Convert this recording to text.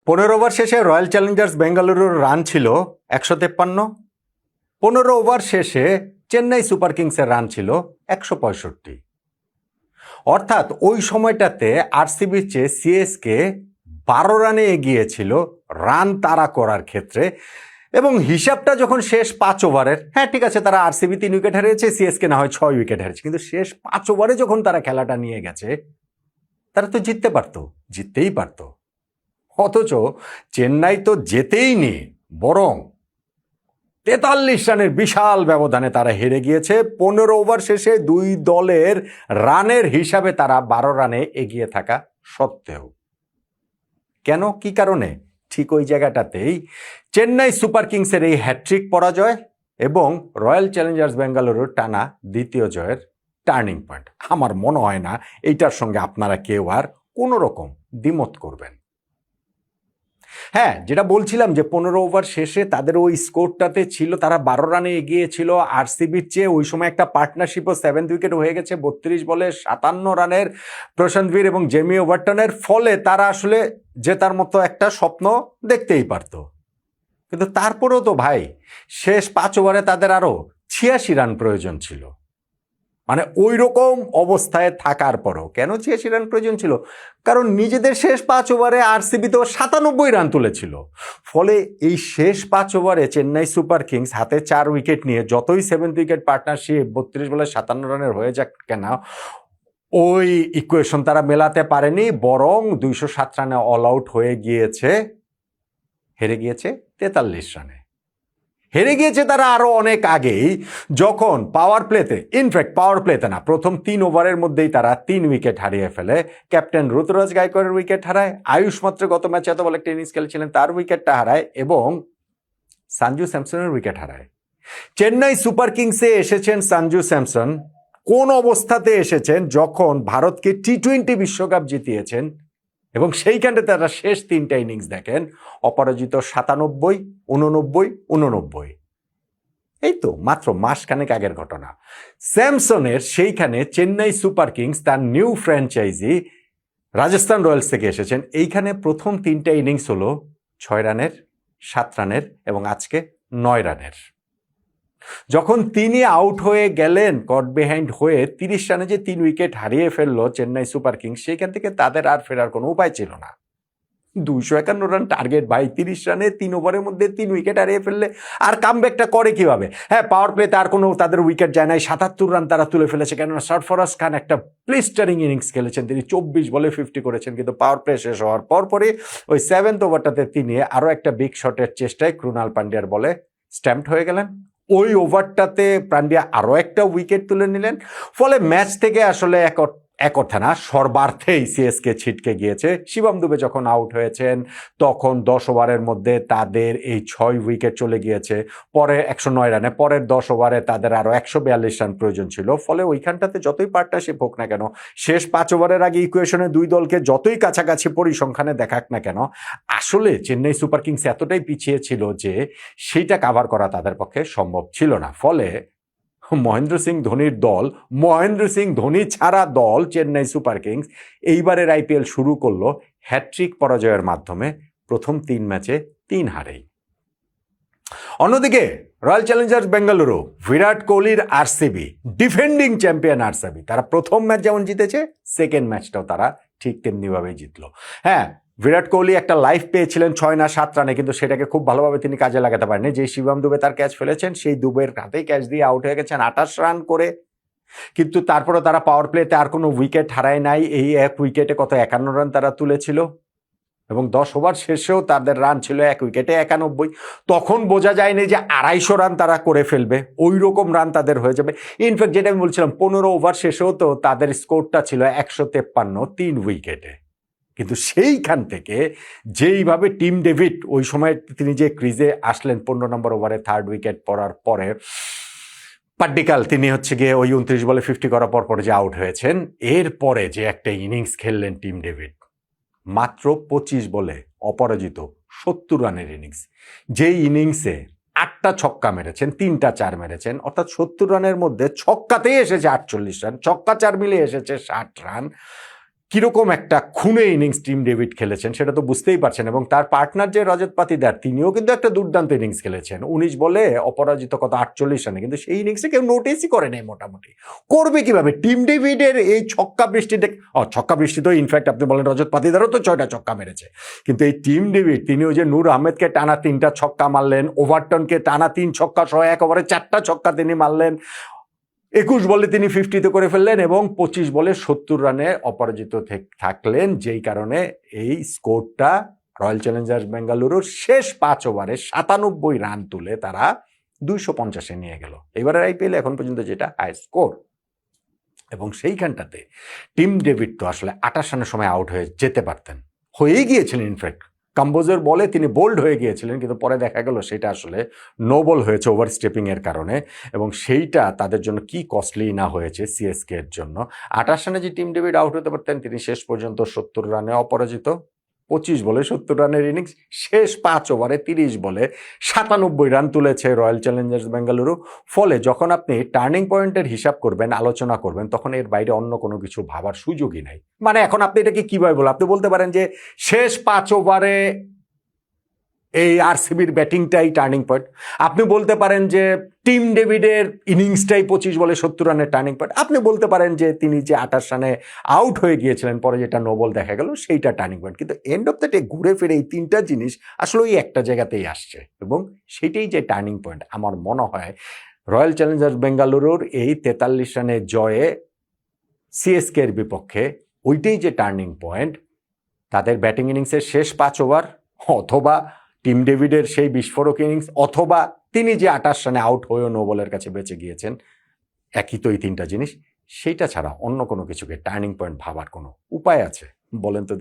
15 over শেষে royal Challengers বেঙ্গালুরুর run ছিল 153। 15 ওভার শেষে চেন্নাই সুপার কিংসের রান ছিল 165। অর্থাৎ ওই সময়টাতে আরসিবির চেয়ে সিএসকে 12 রানে এগিয়ে ছিল রান তাড়া করার ক্ষেত্রে। এবং হিসাবটা যখন শেষ 5 ওভারের, হ্যাঁ ঠিক আছে, তারা আরসিবি 3 উইকেট হারিয়েছে, সিএসকে না হয় 6 উইকেট হারিয়েছে, কিন্তু শেষ 5 ওভারে যখন তারা খেলাটা নিয়ে গেছে তারা তো জিততে পারতো, জিততেই পারতো। অথচ চেন্নাই তো যেতেই নি, বরং 43 রানের বিশাল ব্যবধানে তারা হেরে গিয়েছে। 15 ওভার শেষে দুই দলের রানের হিসাবে তারা 12 রানে এগিয়ে থাকা সত্ত্বেও। কেন, কি কারণে? ঠিক ওই জায়গাটাতেই চেন্নাই সুপার কিংসের এই হ্যাট্রিক পরাজয় এবং রয়্যাল চ্যালেঞ্জার্স বেঙ্গালুরুর টানা দ্বিতীয় জয়ের টার্নিং পয়েন্ট। আমার মনে হয় না এইটার সঙ্গে আপনারা কেউ আর কোনো রকম দ্বিমত করবেন। হ্যাঁ, যেটা বলছিলাম যে 15 ওভার শেষে তাদের ওই স্কোরটাতে ছিল, তারা 12 রানে এগিয়ে ছিল আরসিবির চেয়ে। ওই সময় একটা পার্টনারশিপও 7th উইকেট হয়ে গেছে 32 বলে 57 রানের প্রশান্ত বীর এবং জেমি ওভারটনের। ফলে তারা আসলে জেতার মতো একটা স্বপ্ন দেখতেই পারত। কিন্তু তারপরেও তো ভাই শেষ 5 ওভারে তাদের আরো 86 রান প্রয়োজন ছিল। মানে ওই রকম অবস্থায় থাকার পরও কেন 86 রান প্রয়োজন ছিল? কারণ নিজেদের শেষ 5 ওভারে আরসিবি তো 97 রান তুলেছিল। ফলে এই শেষ 5 ওভারে চেন্নাই সুপার কিংস হাতে 4 উইকেট নিয়ে যতই 7th উইকেট পার্টনারশিপ 32 বলে 57 রানের হয়ে যাক কেন, ওই ইকুয়েশন তারা মেলাতে পারেনি, বরং 207 রানে অল আউট হয়ে গিয়েছে, হেরে গিয়েছে 43 রানে। হেরে গিয়েছে তারা আরো অনেক আগেই, যখন পাওয়ার প্লেতে, ইনফ্যাক্ট পাওয়ার প্লেতে না, প্রথম 3 ওভারের মধ্যেই তারা 3 উইকেট হারিয়ে ফেলে। ক্যাপ্টেন ঋতুরাজ গায়কোয়াড়ের উইকেট হারায়, আয়ুষ মাত্র গত ম্যাচে এত বলে একটা ইনিংস খেলেছিলেন তার উইকেটটা হারায়, এবং সঞ্জু স্যামসনের উইকেট হারায়। চেন্নাই সুপার কিংসে এসেছেন সঞ্জু স্যামসন কোন অবস্থাতে এসেছেন? যখন ভারতকে টি20 বিশ্বকাপ জিতিয়েছেন, এবং সেইখানে তারা শেষ 3টা ইনিংস দেখেন অপরাজিত 97, 89, 89। এই তো মাত্র মাসখানেক আগের ঘটনা। স্যামসনের সেইখানে চেন্নাই সুপার কিংস তার নিউ ফ্র্যাঞ্চাইজি রাজস্থান রয়্যালস থেকে এসেছেন। এইখানে প্রথম 3টা ইনিংস হলো 6 রানের, 7 রানের এবং আজকে 9 রানের। যখন তিনি আউট হয়ে গেলেন কট বিহাইন্ড হয়ে 30 রানে যে 3 উইকেট হারিয়ে ফেললো চেন্নাই সুপার কিংস, সেইখান থেকে তাদের আর ফেরার কোনো উপায় ছিল না। 251 রান টার্গেট ভাই, 30 রানে 3 ওভারের মধ্যে 3 উইকেট হারিয়ে ফেললে আর কামব্যাকটা করে কিভাবে? হ্যাঁ, পাওয়ার প্লেতে আর কোনো তাদের উইকেট যায় নাই, 77 রান তারা তুলে ফেলেছে, কেননা সরফরাজ খান একটা প্লিস্টারিং ইনিংস খেলেছেন, তিনি 24 বলে 50 করেছেন। কিন্তু পাওয়ার প্লে শেষ হওয়ার পরপরই ওই 7th ওভারটাতে তিনি আরও একটা বিগ শটের চেষ্টায় ক্রুনাল পান্ডিয়ার বলে স্ট্যাম্পড হয়ে গেলেন। ওই ওভারটাতে পান্ডিয়া আরও একটা উইকেট তুলে নিলেন। ফলে ম্যাচ থেকে আসলে এক অর্থে না, সর্বার্থেই সিএসকে ছিটকে গিয়েছে। শিবম দুবে যখন আউট হয়েছেন তখন 10 ওভারের মধ্যে তাদের এই 6 উইকেট চলে গিয়েছে। পরে 109 রানে, পরের 10 ওভারে তাদের আরও 142 রান প্রয়োজন ছিল। ফলে ওইখানটাতে যতই পার্টনারশিপ হোক না কেন, শেষ 5 ওভারের আগে ইকুয়েশনে দুই দলকে যতই কাছাকাছি পরিসংখ্যানে দেখাক না কেন, আসলে চেন্নাই সুপার কিংস এতটাই পিছিয়ে ছিল যে সেইটা কাভার করা তাদের পক্ষে সম্ভব ছিল না। ফলে মহেন্দ্র সিং ধোনির দল, মহেন্দ্র সিং ধোনি ছাড়া দল চেন্নাই সুপার কিংস এইবারের আইপিএল শুরু করলো হ্যাট্রিক পরাজয়ের মাধ্যমে, প্রথম 3 ম্যাচে 3 হারেই। অন্যদিকে রয়্যাল চ্যালেঞ্জার্স বেঙ্গালুরু, বিরাট কোহলির আরসিবি, ডিফেন্ডিং চ্যাম্পিয়ন আরসিবি, তারা প্রথম ম্যাচ যেমন জিতেছে সেকেন্ড ম্যাচটাও তারা ঠিক তেমনিভাবেই জিতলো। হ্যাঁ, বিরাট কোহলি একটা লাইফ পেয়েছিলেন 6 না 7 রানে, কিন্তু সেটাকে খুব ভালোভাবে তিনি কাজে লাগাতে পারেননি। যে শিবম দুবে তার ক্যাচ ফেলেছেন, সেই দুবের হাতেই ক্যাচ দিয়ে আউট হয়ে গেছেন 28 রান করে। কিন্তু তারপরে তারা পাওয়ার প্লেতে আর কোনো উইকেট হারায় নাই, এই এক উইকেটে কত 51 রান তারা তুলেছিল, এবং 10 ওভার শেষেও তাদের রান ছিল 1 উইকেটে 91। তখন বোঝা যায়নি যে 250 রান তারা করে ফেলবে, ওই রকম রান তাদের হয়ে যাবে। ইনফ্যাক্ট যেটা আমি বলছিলাম, 15 ওভার শেষেও তো তাদের স্কোরটা ছিল 153, 3 উইকেটে। কিন্তু সেইখান থেকে যেইভাবে টিম ডেভিড ওই সময় তিনি যে ক্রিজে আসলেন 15 নম্বর ওভারে 3rd উইকেট পড়ার পরে, পাড্ডিকাল তিনি হচ্ছে গিয়ে ওই 29 বলে 50 করার পর যে আউট হয়েছেন, এরপরে যে একটা ইনিংস খেললেন টিম ডেভিড, মাত্র 25 বলে অপরাজিত 70 রানের ইনিংস। যেই ইনিংসে 8টা ছক্কা মেরেছেন, 3টা 4 মেরেছেন, অর্থাৎ 70 রানের মধ্যে ছক্কাতেই এসেছে 48 রান, ছক্কা 4 মিলিয়ে এসেছে 60 রান। কিরকম একটা খুনে ইনিংস টিম ডেভিড খেলেছেন সেটা তো বুঝতেই পারছেন, এবং তার পার্টনার যে রজত পাতিদার তিনিও কিন্তু একটা দুর্দান্ত ইনিংস খেলেছেন। 19 বলে অপরাজিত কত 48 রানে, কিন্তু সেই ইনিংসে কেউ নোটিসই করে নাই। মোটামুটি করবে কিভাবে টিম ডেভিডের এই ছক্কা বৃষ্টি ছক্কা বৃষ্টি তো ইনফ্যাক্ট আপনি বলেন রজত পাতিদারও তো 6টা ছক্কা মেরেছে, কিন্তু এই টিম ডেভিড তিনিও যে নূর আহমেদকে টানা 3টা ছক্কা মারলেন, ওভারটনকে টানা 3 ছক্কা সহ এক ওভারে 4টা ছক্কা তিনি মারলেন, 21 বলে তিনি 50-তে করে ফেললেন এবং 25 বলে 70 রানে অপরাজিত থাকলেন, যেই কারণে এই স্কোরটা রয়্যাল চ্যালেঞ্জার্স বেঙ্গালুরুর শেষ 5 ওভারে 97 রান তুলে তারা 250-এ নিয়ে গেল। এবারের আইপিএল এখন পর্যন্ত যেটা হাই স্কোর, এবং সেইখানটাতে টিম ডেভিড তো আসলে 28 রানের সময় আউট হয়ে যেতে পারতেন, হয়েই গিয়েছিলেন। ইনফ্যাক্ট কাম্বোজের বলে তিনি বোল্ড হয়ে গিয়েছিলেন, কিন্তু পরে দেখা গেল সেটা আসলে নো বল হয়েছে ওভার স্টেপিং এর কারণে, এবং সেইটা তাদের জন্য কি কস্টলি না হয়েছে সিএসকে এর জন্য। 28 রানে যে টিম ডেভিড আউট হতে পারতেন, তিনি শেষ পর্যন্ত 70 রানে অপরাজিত। 25 বলে 70 রানের ইনিংস, শেষ 5 ওভারে 30 বলে 97 রান তুলেছে রয়্যাল চ্যালেঞ্জার্স বেঙ্গালুরু। ফলে যখন আপনি টার্নিং পয়েন্টের হিসাব করবেন, আলোচনা করবেন, তখন এর বাইরে অন্য কোনো কিছু ভাবার সুযোগই নাই। মানে এখন আপনি এটাকে কিভাবে বলেন? আপনি বলতে পারেন যে শেষ 5 ওভারে এই আরসিবির ব্যাটিংটাই টার্নিং পয়েন্ট, আপনি বলতে পারেন যে টিম ডেভিডের ইনিংসটাই 25 বলে 70 রানের টার্নিং পয়েন্ট, আপনি বলতে পারেন যে তিনি যে 28 রানে আউট হয়ে গিয়েছিলেন পরে যেটা নো বল দেখা গেল সেইটা টার্নিং পয়েন্ট। কিন্তু এন্ড অফ দ্য ডে ঘুরে ফিরে এই 3টা জিনিস আসলে ওই একটা জায়গাতেই আসছে, এবং সেটাই যে টার্নিং পয়েন্ট। আমার মনে হয় রয়্যাল চ্যালেঞ্জার্স বেঙ্গালুরুর এই 43 রানের জয়ে সিএসকে এর বিপক্ষে ওইটাই যে টার্নিং পয়েন্ট। তাদের ব্যাটিং ইনিংসের শেষ 5 ওভার, অথবা টিম ডেভিডের সেই বিস্ফোরক ইনিংস, অথবা তিনি যে 28 রানে আউট হয়েও নো বলের কাছে বেঁচে গিয়েছেন, একই তো এই 3টা জিনিস। সেইটা ছাড়া অন্য কোনো কিছুকে টার্নিং পয়েন্ট ভাবার কোনো উপায় আছে বলেন তো?